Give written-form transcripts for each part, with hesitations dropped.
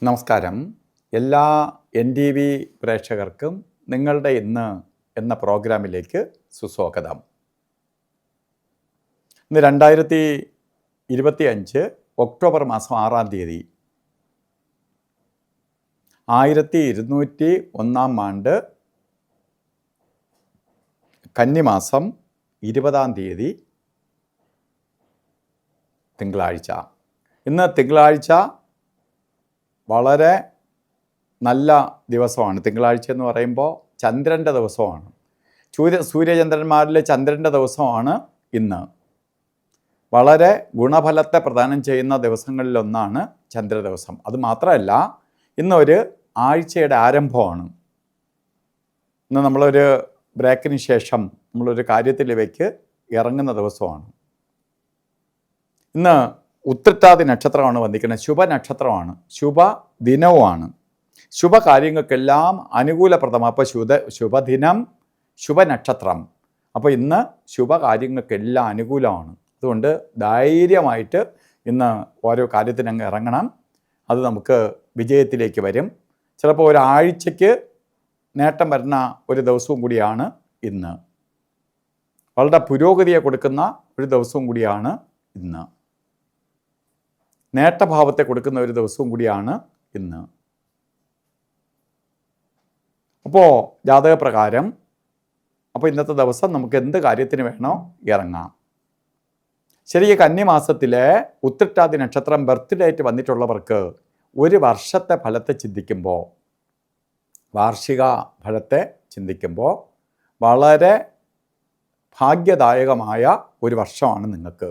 നമസ്കാരം. എല്ലാ NTV പ്രേക്ഷകർക്കും നിങ്ങളുടെ ഇന്ന് എന്ന പ്രോഗ്രാമിലേക്ക് സുസ്വാഗതം. ഇന്ന് 2025 ഒക്ടോബർ മാസം 6-ാം തീയതി 1201 ആണ്ട് കന്നിമാസം 20-ാം തീയതി തിങ്കളാഴ്ച. ഇന്ന് തിങ്കളാഴ്ച വളരെ നല്ല ദിവസമാണ്. തിങ്കളാഴ്ച എന്ന് പറയുമ്പോൾ ചന്ദ്രൻ്റെ ദിവസമാണ്. സൂര്യചന്ദ്രന്മാരിലെ ചന്ദ്രൻ്റെ ദിവസമാണ് ഇന്ന്. വളരെ ഗുണഫലത്തെ പ്രദാനം ചെയ്യുന്ന ദിവസങ്ങളിലൊന്നാണ് ചന്ദ്രദിവസം. അതുമാത്രമല്ല, ഇന്നൊരു ആഴ്ചയുടെ ആരംഭമാണ്. ഇന്ന് നമ്മളൊരു ബ്രേക്കിന് ശേഷം നമ്മളൊരു കാര്യത്തിലേക്ക് ഇറങ്ങുന്ന ദിവസമാണ്. ഇന്ന് ഉത്രട്ടാതി നക്ഷത്രമാണ് വന്നിരിക്കുന്നത്. ശുഭനക്ഷത്രമാണ്, ശുഭദിനവുമാണ്. ശുഭകാര്യങ്ങൾക്കെല്ലാം അനുകൂലപ്രദമാണ്. അപ്പോൾ ശുഭദിനം, ശുഭനക്ഷത്രം. അപ്പോൾ ഇന്ന് ശുഭകാര്യങ്ങൾക്കെല്ലാം അനുകൂലമാണ്. അതുകൊണ്ട് ധൈര്യമായിട്ട് ഇന്ന് ഓരോ കാര്യത്തിനങ്ങ് ഇറങ്ങണം. അത് നമുക്ക് വിജയത്തിലേക്ക് വരും. ചിലപ്പോൾ ഒരാഴ്ചയ്ക്ക് നേട്ടം വരുന്ന ഒരു ദിവസവും കൂടിയാണ് ഇന്ന്. വളരെ പുരോഗതിയെ കൊടുക്കുന്ന ഒരു ദിവസവും കൂടിയാണ് ഇന്ന്. നേട്ടഭാവത്തെ കൊടുക്കുന്ന ഒരു ദിവസവും കൂടിയാണ് ഇന്ന്. അപ്പോൾ ജാതകപ്രകാരം ഇന്നത്തെ ദിവസം നമുക്ക് എന്ത് കാര്യത്തിന് വേണോ ഇറങ്ങാം. ശരിക്കും കന്നിമാസത്തിലെ ഉത്രട്ടാതി നക്ഷത്രം ബർത്ത് ഡേറ്റ് വന്നിട്ടുള്ളവർക്ക് ഒരു വർഷത്തെ ഫലത്തെ ചിന്തിക്കുമ്പോൾ, വാർഷിക ഫലത്തെ ചിന്തിക്കുമ്പോൾ വളരെ ഭാഗ്യദായകമായ ഒരു വർഷമാണ് നിങ്ങൾക്ക്.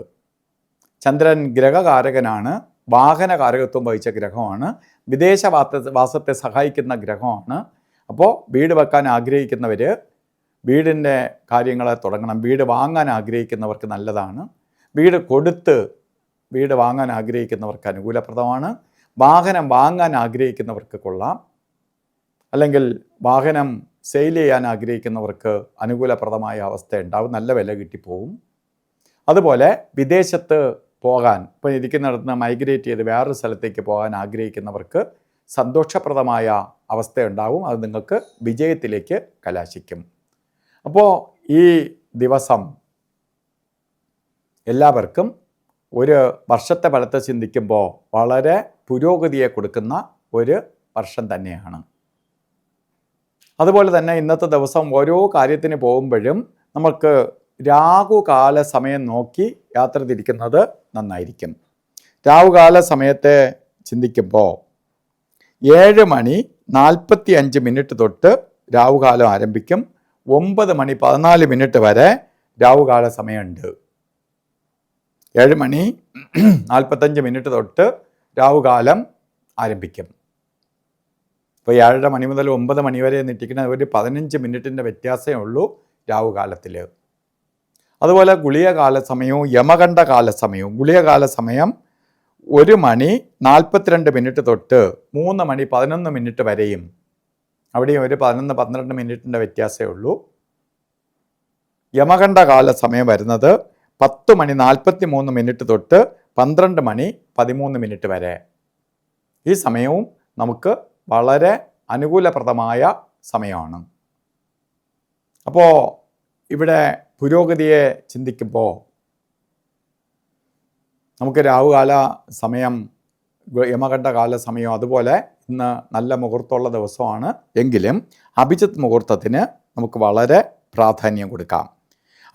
ചന്ദ്രൻ ഗ്രഹകാരകനാണ്, വാഹനകാരകത്വം വഹിച്ച ഗ്രഹമാണ്, വിദേശവാസത്തെ സഹായിക്കുന്ന ഗ്രഹമാണ്. അപ്പോൾ വീട് വെക്കാൻ ആഗ്രഹിക്കുന്നവർ വീടിൻ്റെ കാര്യങ്ങൾ തുടങ്ങണം. വീട് വാങ്ങാൻ ആഗ്രഹിക്കുന്നവർക്ക് നല്ലതാണ്. വീട് വാങ്ങാൻ ആഗ്രഹിക്കുന്നവർക്ക് അനുകൂലപ്രദമാണ്. വാഹനം വാങ്ങാൻ ആഗ്രഹിക്കുന്നവർക്ക് കൊള്ളാം. അല്ലെങ്കിൽ വാഹനം സെയിൽ ചെയ്യാൻ ആഗ്രഹിക്കുന്നവർക്ക് അനുകൂലപ്രദമായ അവസ്ഥ ഉണ്ടാവും. നല്ല വില കിട്ടിപ്പോവും. അതുപോലെ വിദേശത്ത് പോകാൻ, ഇപ്പോൾ ഇരിക്കുന്നിടത്ത് മൈഗ്രേറ്റ് ചെയ്ത് വേറൊരു സ്ഥലത്തേക്ക് പോകാൻ ആഗ്രഹിക്കുന്നവർക്ക് സന്തോഷപ്രദമായ അവസ്ഥയുണ്ടാവും. അത് നിങ്ങൾക്ക് വിജയത്തിലേക്ക് കലാശിക്കും. അപ്പോൾ ഈ ദിവസം എല്ലാവർക്കും ഒരു വർഷത്തെ ഫലത്തെ ചിന്തിക്കുമ്പോൾ വളരെ പുരോഗതിയെ കൊടുക്കുന്ന ഒരു വർഷം തന്നെയാണ്. അതുപോലെ തന്നെ ഇന്നത്തെ ദിവസം ഓരോ കാര്യത്തിന് പോകുമ്പോഴും നമുക്ക് രാഹുകാല സമയം നോക്കി യാത്ര തിരിക്കുന്നത് നന്നായിരിക്കും. രാഹുകാല സമയത്തെ ചിന്തിക്കുമ്പോൾ 7:45 തൊട്ട് രാഹുകാലം ആരംഭിക്കും. 9:14 വരെ രാഹുകാല സമയമുണ്ട്. 7:45 തൊട്ട് രാഹുകാലം ആരംഭിക്കും. ഇപ്പോൾ 7:30 മുതൽ 9 മണി വരെ നിട്ടിക്കുന്ന ഒരു 15 മിനിറ്റിൻ്റെ വ്യത്യാസമേ ഉള്ളൂ രാഹുകാലത്തിൽ. അതുപോലെ ഗുളികകാല സമയവും യമകണ്ഠകാല സമയവും. ഗുളികകാല സമയം 1:42 തൊട്ട് 3:11 വരെയും. അവിടെയും ഒരു 11-12 മിനിറ്റിൻ്റെ വ്യത്യാസമേ ഉള്ളൂ. യമകണ്ഠകാല സമയം വരുന്നത് 10:43 തൊട്ട് 12:13 വരെ. ഈ സമയവും നമുക്ക് വളരെ അനുകൂലപ്രദമായ സമയമാണ്. അപ്പോൾ ഇവിടെ പുരോഗതിയെ ചിന്തിക്കുമ്പോൾ നമുക്ക് രാഹുകാല സമയം, യമകണ്ഠകാല സമയം, അതുപോലെ ഇന്ന് നല്ല മുഹൂർത്തമുള്ള ദിവസമാണ്. എങ്കിലും അഭിജിത്ത് മുഹൂർത്തത്തിന് നമുക്ക് വളരെ പ്രാധാന്യം കൊടുക്കാം.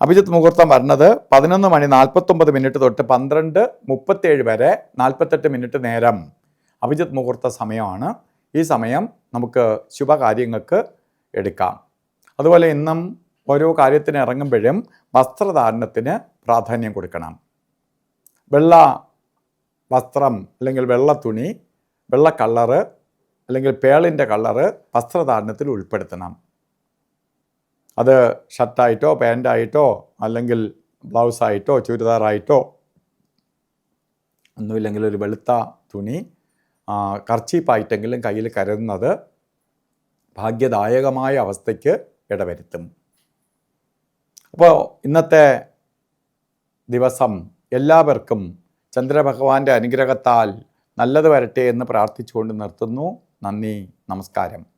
അഭിജിത്ത് മുഹൂർത്തം വരുന്നത് 11:49 തൊട്ട് 12:37 വരെ 48 മിനിറ്റ് നേരം അഭിജിത്ത് മുഹൂർത്ത സമയമാണ്. ഈ സമയം നമുക്ക് ശുഭകാര്യങ്ങൾക്ക് എടുക്കാം. അതുപോലെ ഇന്നും ഓരോ കാര്യത്തിന് ഇറങ്ങുമ്പോഴും വസ്ത്രധാരണത്തിന് പ്രാധാന്യം കൊടുക്കണം. വെള്ള വസ്ത്രം അല്ലെങ്കിൽ വെള്ള തുണി, വെള്ള കളറ് അല്ലെങ്കിൽ പേളിൻ്റെ കളറ് വസ്ത്രധാരണത്തിൽ ഉൾപ്പെടുത്തണം. അത് ഷർട്ടായിട്ടോ പാൻ്റായിട്ടോ അല്ലെങ്കിൽ ബ്ലൗസായിട്ടോ ചുരിദാറായിട്ടോ ഒന്നുമില്ലെങ്കിൽ ഒരു വെളുത്ത തുണി കർച്ചീപ്പായിട്ടെങ്കിലും കയ്യിൽ കരുതുന്നത് ഭാഗ്യദായകമായ അവസ്ഥയ്ക്ക് ഇടവരുത്തും. അപ്പോൾ ഇന്നത്തെ ദിവസം എല്ലാവർക്കും ചന്ദ്രഭഗവാന്റെ അനുഗ്രഹത്താൽ നല്ലത് വരട്ടെ എന്ന് പ്രാർത്ഥിച്ചുകൊണ്ട് നിർത്തുന്നു. നന്ദി, നമസ്കാരം.